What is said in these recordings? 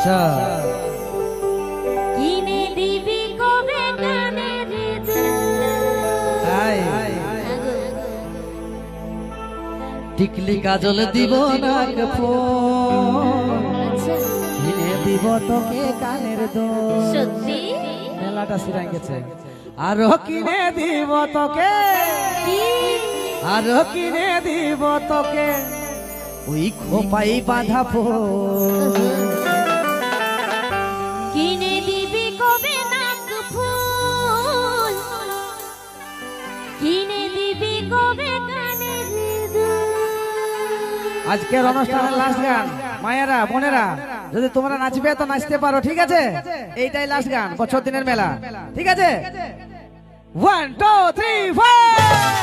আচ্ছা কিনে দিবি কবে কানের তাই টিকলি কাজল দিব না কিনে দিব তোকে কানের দোল সত্যি মেলাটা সিরাই গেছে আরো কিনে দিব তোকে আরো কিনে দিব তোকে ওই খোপাই বাঁধা ফুল কিনে দিবি কবে নাক ফুল কিনে দিবি কবে কানের আজকের অনুষ্ঠানের লাস্ট গান মায়েরা বোনেরা যদি তোমরা নাচবে তো নাচতে পারো ঠিক আছে এইটাই লাস্ট গান বছর দিনের মেলা ঠিক আছে 1 2 3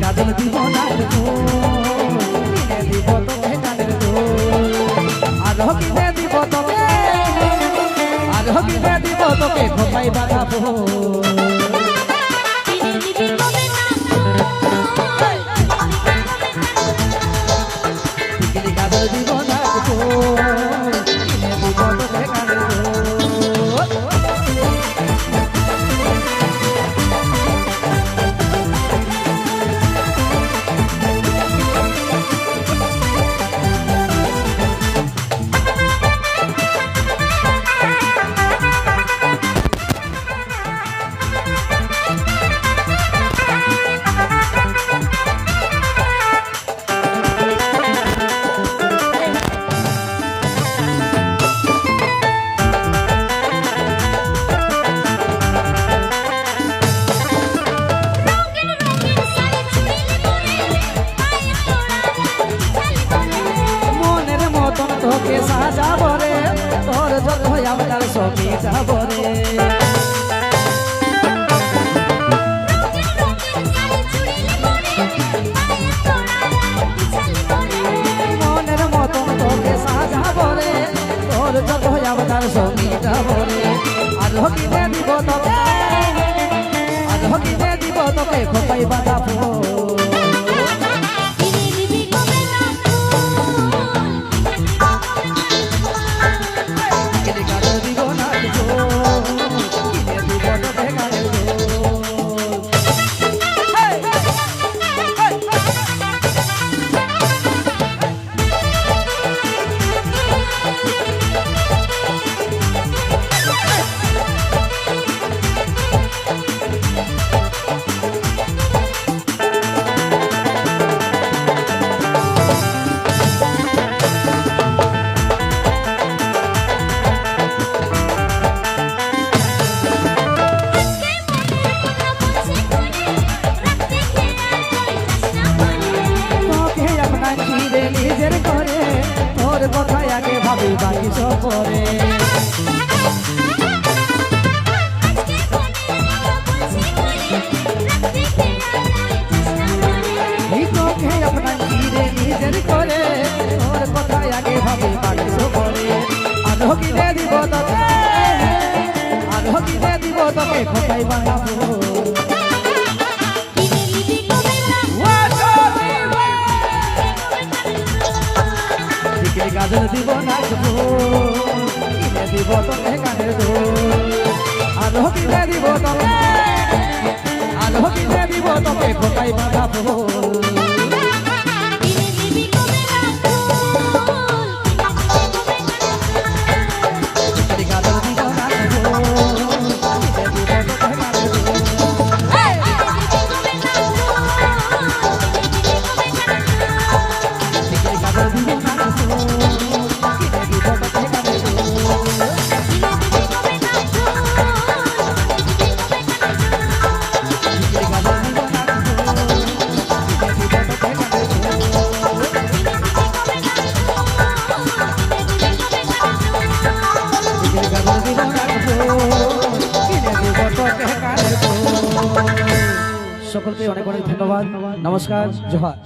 কাজল দিব না কিনে দিব তোকে কানের দোল আরো কিনে দিব তোকে আরো কিনে দিব তোকে খোপাই বাঁধা ফুল কাজল দিব না কিনে দিব তোকে কানের দোল তোকে সাজাব রে তোর যত আমার সঙ্গে যাব রে মনের মতন তোকে সাজাব রে তোর যত আমার সঙ্গে যাব রে আর কিনে দিব তোকে আর কিনে দিব তোকে খোপাই বাঁধা ফুল নিজের করে তোর কথায় আগে ভাবি বাকি সব পরে তোকে আপনার ঘিরে নিজের করে তোর কথায় আগে ভাবি বাকি সব পরে আরো কিনে দিব তোকে আরো কিনে দিব তোকে খোঁচাই বানাবো কাজল দিব না কিনে দিব তোকে কানের দোল আরো কিনে দিব তোকে আরো কিনে দিব তোকে খোঁচাই বাঁধা ফুল সকলকে অনেক অনেক ধন্যবাদ। নমস্কার, জোহার।